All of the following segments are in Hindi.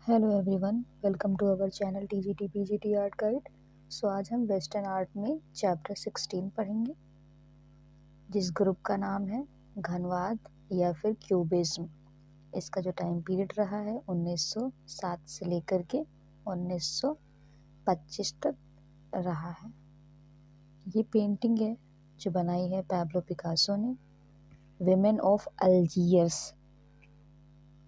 Hello everyone, welcome to our channel TGT PGT art guide. So आज हम वेस्टर्न आर्ट में चैप्टर 16 पढ़ेंगे, जिस ग्रुप का नाम है घनवाद या फिर क्यूबिज्म। इसका जो टाइम पीरियड रहा है 1907 से लेकर के 1925 तक रहा है। ये पेंटिंग है जो बनाई है पैब्लो पिकासो ने, विमेन ऑफ अल्जीयर्स,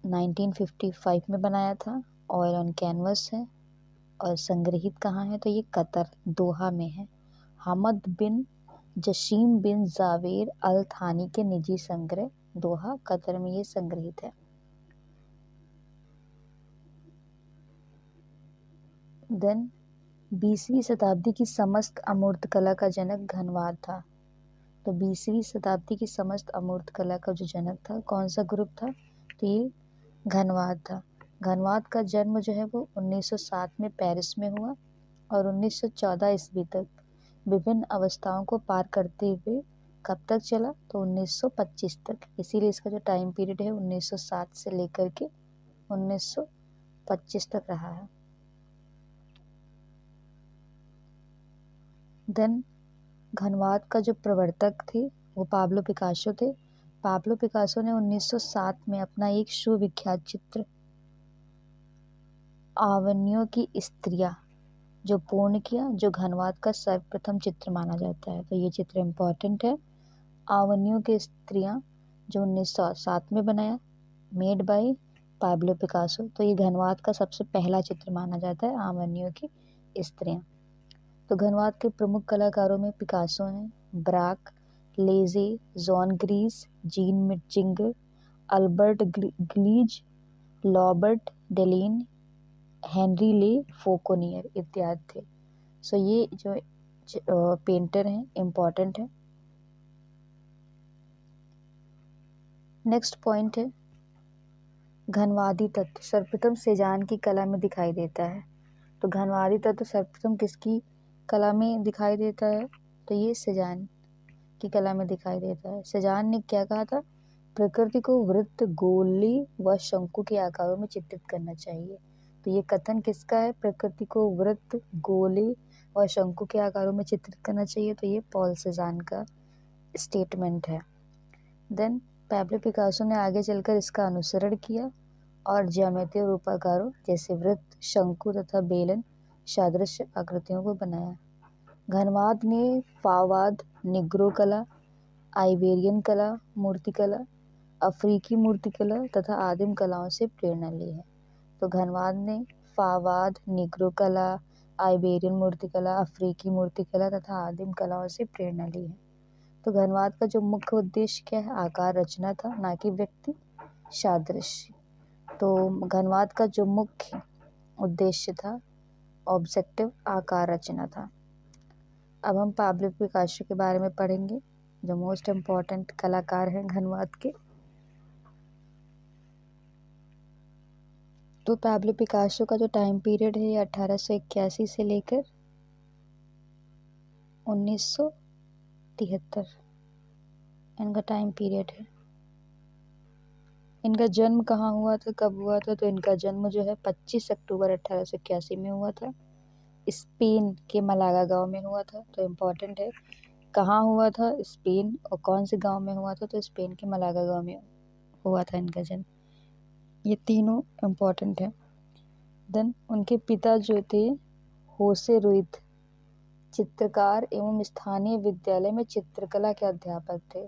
1955 में बनाया था। ऑयल ऑन कैनवस है और संग्रहित कहाँ है तो ये कतर दोहा में है। हमद बिन जशीम बिन जावेर अल थानी के निजी संग्रह दोहा कतर में ये संग्रहित है। देन 20वीं शताब्दी की समस्त अमूर्त कला का जनक घनवाद था। तो 20वीं शताब्दी की समस्त अमूर्त कला का जो जनक था, कौन सा ग्रुप था, तो ये घनवाद था। घनवाद का जन्म जो है वो 1907 में पेरिस में हुआ और 1914 ईस्वी तक विभिन्न अवस्थाओं को पार करते हुए कब तक चला तो 1925 तक। इसीलिए इसका जो टाइम पीरियड है 1907 से लेकर के 1925 तक रहा है। देन घनवाद का जो प्रवर्तक थे वो पाब्लो पिकासो थे। पाब्लो पिकासो ने 1907 में अपना एक सुविख्यात चित्र आवन्यों की स्त्रियां जो पूर्ण किया, जो घनवाद का सर्वप्रथम चित्र माना जाता है। तो ये चित्र इम्पॉर्टेंट है। आवन्यों की स्त्रियां जो 1907 में बनाया, मेड बाय पाब्लो पिकासो। तो ये घनवाद का सबसे पहला चित्र माना जाता है, आवन्यों की स्त्रियां। तो घनवाद के प्रमुख कलाकारों में पिकासो हैं, Braque, Leger, Juan Gris, Jean Metzinger, Albert Gleizes, लॉबर्ट डेलीन, हेनरी ले फोकोनियर इत्यादि थे। सो ये जो पेंटर हैं इम्पॉर्टेंट है। नेक्स्ट पॉइंट है घनवादी तत्व सर्वप्रथम सेजान की कला में दिखाई देता है। तो घनवादी तत्व सर्वप्रथम किसकी कला में दिखाई देता है तो ये सेजान की कला में दिखाई देता है। सेजान ने क्या कहा था, प्रकृति को वृत्त, गोली व शंकु के आकारों में चित्रित करना चाहिए। तो ये कथन किसका है, प्रकृति को वृत्त, गोले और शंकु के आकारों में चित्रित करना चाहिए। तो ये पॉल सेजान का स्टेटमेंट है। देन पैब्लो पिकासो ने आगे चलकर इसका अनुसरण किया और ज्यामितीय रूपाकारों जैसे वृत्त, शंकु तथा बेलन सादृश्य आकृतियों को बनाया। घनवाद ने फावाद, निग्रो कला, आइबेरियन कला, मूर्तिकला, अफ्रीकी मूर्तिकला तथा आदिम कलाओं से प्रेरणा ली है। तो घनवाद ने फावाद, निग्रो कला, आइबेरियन मूर्तिकला, अफ्रीकी मूर्तिकला तथा आदिम कलाओं से प्रेरणा ली है। तो घनवाद का जो मुख्य उद्देश्य क्या है, आकार रचना था, ना कि व्यक्ति सादृश्य। तो घनवाद का जो मुख्य उद्देश्य था, ऑब्जेक्टिव, आकार रचना था। अब हम पाब्लो पिकासो के बारे में पढ़ेंगे, जो मोस्ट इम्पॉर्टेंट कलाकार हैं घनवाद के। तो पाब्लो पिकासो का जो टाइम पीरियड है ये 1881 से लेकर 1973 इनका टाइम पीरियड है। इनका जन्म कहाँ हुआ था, कब हुआ था, तो इनका जन्म जो है 25 अक्टूबर 1881 में हुआ था। स्पेन के मलागा गांव में हुआ था। तो इम्पॉर्टेंट है कहाँ हुआ था, स्पेन, और कौन से गांव में हुआ था, तो स्पेन के मलागा गांव में हुआ था इनका जन्म। ये तीनों इम्पॉर्टेंट है। देन उनके पिता जो थे होसे रुइथ चित्रकार एवं स्थानीय विद्यालय में चित्रकला के अध्यापक थे।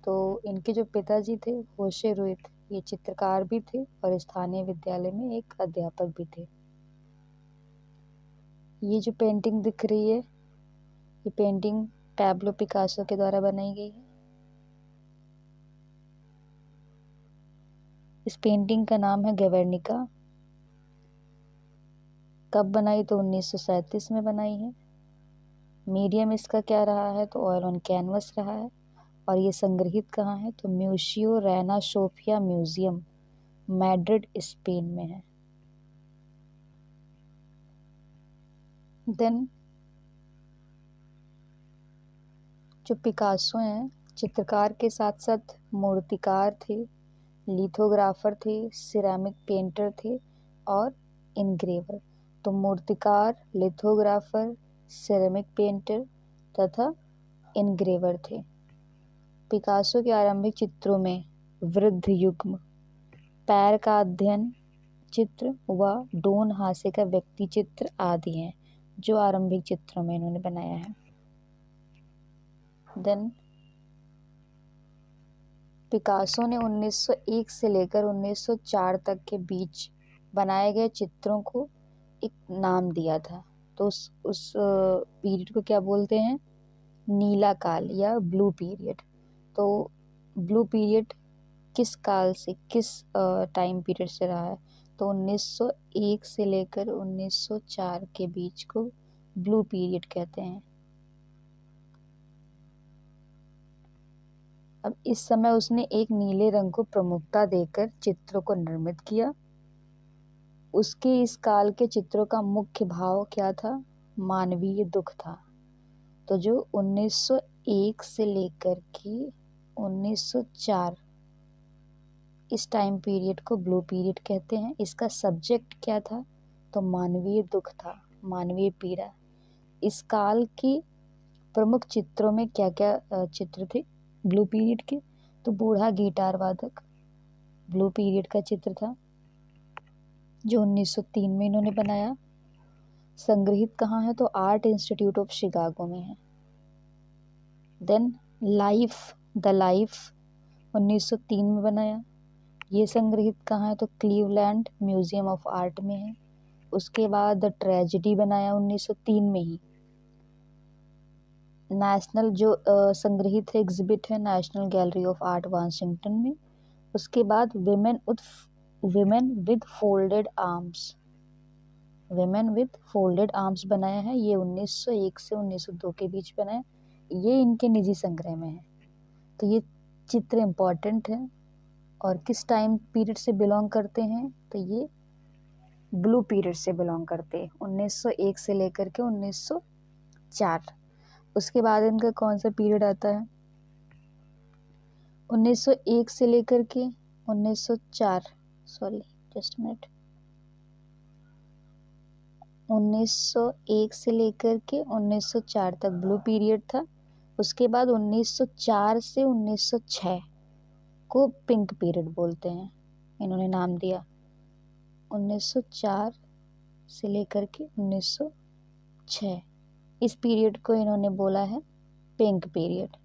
तो इनके जो पिताजी थे होसे रुइथ, ये चित्रकार भी थे और स्थानीय विद्यालय में एक अध्यापक भी थे। ये जो पेंटिंग दिख रही है, ये पेंटिंग पैब्लो पिकासो के द्वारा बनाई गई है। इस पेंटिंग का नाम है गेवेर्निका। कब बनाई तो 1937 में बनाई है। मीडियम इसका क्या रहा है तो ऑयल ऑन कैनवस रहा है। और ये संग्रहित कहाँ है तो Museo Reina Sofia museum, Madrid, Spain में है। देन जो पिकासो हैं चित्रकार के साथ साथ मूर्तिकार थे, लिथोग्राफर थे, सिरेमिक पेंटर थे, और इनग्रेवर। तो मूर्तिकार, लिथोग्राफर, सिरेमिक पेंटर तथा इनग्रेवर थे। पिकासो के आरंभिक चित्रों में वृद्ध युग्म, पैर का अध्ययन चित्र व डोन हास्य का व्यक्ति चित्र आदि हैं जो आरंभिक चित्रों में इन्होंने बनाया है। देन पिकासो ने 1901 से लेकर 1904 तक के बीच बनाए गए चित्रों को एक नाम दिया था। तो उस पीरियड को क्या बोलते हैं? नीला काल या ब्लू पीरियड। तो ब्लू पीरियड किस काल से, किस टाइम पीरियड से रहा है? तो 1901 से लेकर 1904 के बीच को ब्लू पीरियड कहते हैं। अब इस समय उसने एक नीले रंग को प्रमुखता देकर चित्रों को निर्मित किया। उसके इस काल के चित्रों का मुख्य भाव क्या था? मानवीय दुख था। तो जो 1901 से लेकर के 1904 इस टाइम पीरियड को ब्लू पीरियड कहते हैं। इसका सब्जेक्ट क्या था? तो मानवीय दुख था, मानवीय पीड़ा। इस काल की प्रमुख चित्रों में क्या क्या चित्र थे ब्लू पीरियड के? तो बूढ़ा गिटार वादक ब्लू पीरियड का चित्र था जो 1903 में इन्होंने बनाया। संग्रहित कहाँ है? तो आर्ट इंस्टीट्यूट ऑफ शिकागो में है। देन द लाइफ 1903 में बनाया। ये संग्रहित कहाँ है? तो क्लीवलैंड म्यूजियम ऑफ आर्ट में है। उसके बाद द ट्रेजेडी बनाया 1903 में ही। नेशनल जो संग्रहित है, एग्जिबिट है national gallery of art Washington में। उसके बाद विमेन विद फोल्डेड आर्म्स बनाया है। ये 1901 से 1902 के बीच बनाया। ये इनके निजी संग्रह में है। तो ये चित्र इम्पॉर्टेंट है और किस टाइम पीरियड से बिलोंग करते हैं? तो ये ब्लू पीरियड से बिलोंग करते हैं, 1901 से लेकर के 1904। उसके बाद इनका कौन सा पीरियड आता है? 1901 से लेकर के 1904 1901 से लेकर के 1904 तक ब्लू पीरियड था। उसके बाद 1904 से 1906 को पिंक पीरियड बोलते हैं, इन्होंने नाम दिया। 1904 से लेकर के 1906 इस पीरियड को इन्होंने बोला है पिंक पीरियड।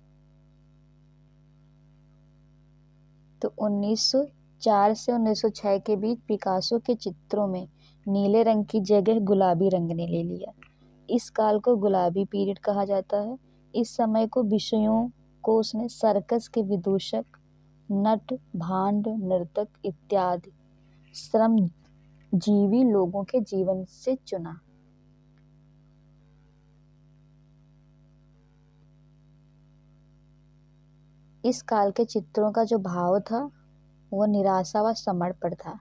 तो 1904 से 1906 के बीच पिकासो के चित्रों में नीले रंग की जगह गुलाबी रंग ने ले लिया। इस काल को गुलाबी पीरियड कहा जाता है। इस समय को विषयों को उसने सर्कस के विदूषक, नट, भांड, नर्तक इत्यादि श्रमजीवी लोगों के जीवन से चुना। इस काल के चित्रों का जो भाव था वो निराशा व समर्पण था।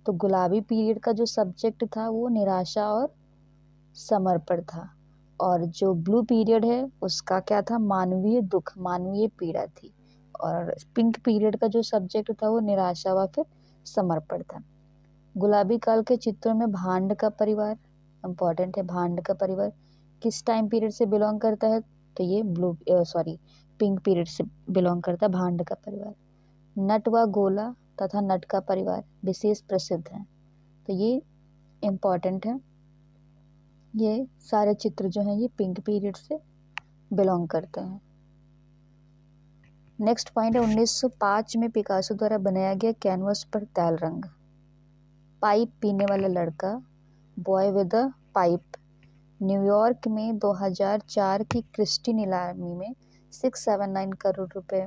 तो गुलाबी पीरियड का जो सब्जेक्ट था वो निराशा और समर्पण था, और जो ब्लू पीरियड है उसका क्या था? मानवीय दुख, मानवीय पीड़ा थी। और पिंक पीरियड का जो सब्जेक्ट था वो निराशा व फिर समर्पण था। गुलाबी काल के चित्रों में भांड का परिवार इम्पॉर्टेंट है। भांड का परिवार किस टाइम पीरियड से बिलोंग करता है? तो ये पिंक पीरियड से बिलोंग करता है भांड का परिवार। नट व गोला तथा नट का परिवार विशेष प्रसिद्ध है। तो ये इम्पॉर्टेंट है। ये सारे चित्र जो हैं ये पिंक पीरियड से बिलोंग करते हैं। नेक्स्ट पॉइंट है 1905 में पिकासो द्वारा बनाया गया कैनवस पर तैल रंग। पाइप पीने वाला लड़का, boy with a pipe, New York में 2004 की क्रिस्टी नीलामी में 679 करोड़ रुपए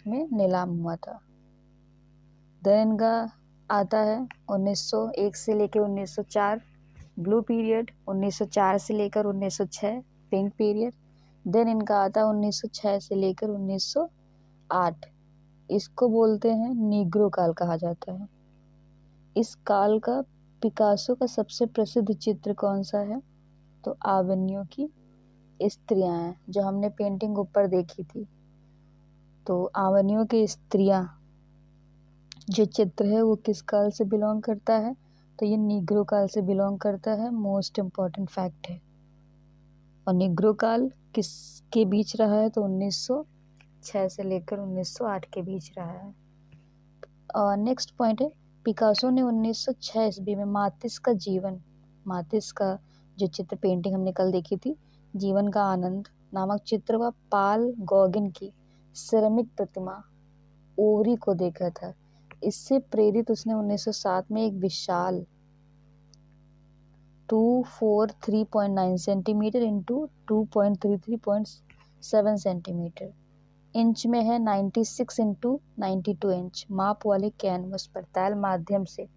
में नीलाम हुआ था। देन इनका आता है 1901 से लेकर 1904 ब्लू पीरियड, 1904 से लेकर 1906 पिंक पीरियड। देन इनका आता है 1906 से लेकर 1908, इसको बोलते हैं नीग्रो काल कहा जाता है। इस काल का पिकासो का सबसे प्रसिद्ध चित्र कौन सा है? तो आवन्यों की स्त्रियां हैं, जो हमने पेंटिंग ऊपर देखी थी। तो आवन्यों की स्त्रियां जो चित्र है वो किस काल से बिलोंग करता है? तो ये नीग्रो काल से बिलोंग करता है, मोस्ट इम्पॉर्टेंट फैक्ट है। और नीग्रो काल किसके बीच रहा है, तो 1906 से लेकर 1908 के बीच रहा है। और नेक्स्ट पॉइंट है, पिकासो ने 1906 ईस्वी में मातिस का जो चित्र पेंटिंग हमने कल देखी थी, जीवन का आनंद नामक चित्र व पाल गॉगिन की सिरेमिक प्रतिमा ओवरी को देखा था। इससे प्रेरित उसने 1907 में एक विशाल 243.9 सेंटीमीटर इंटू 2.33.7 सेंटीमीटर इंच में है 96 इंटू 92 इंच माप वाले कैनवस पर तैल माध्यम से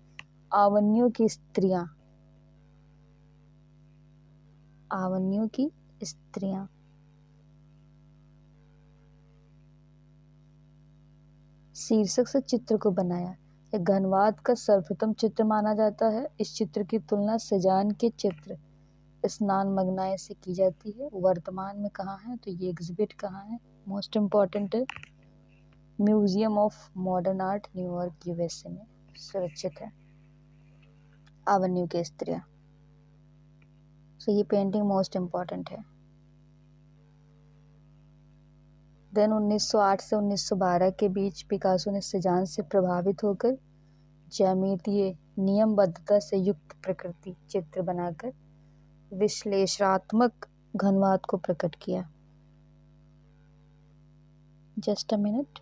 आवन्यों की स्त्रियां शीर्षक से चित्र को बनाया। यह घनवाद का सर्वप्रथम चित्र माना जाता है। इस चित्र की तुलना सेजान के चित्र स्नान मग्नाए से की जाती है। वर्तमान में कहाँ है, तो ये एग्जिबिट कहाँ है, मोस्ट इम्पॉर्टेंट है, museum of modern art New York USA में सुरक्षित है, आवन्यू की स्त्रियां। सो ये पेंटिंग मोस्ट इम्पॉर्टेंट है। देन 1908 से 1912 के बीच पिकासो ने सेजान से प्रभावित होकर ज्यामितीय नियमबद्धता से युक्त प्रकृति चित्र बनाकर विश्लेषणात्मक घनवाद को प्रकट किया। Just a minute.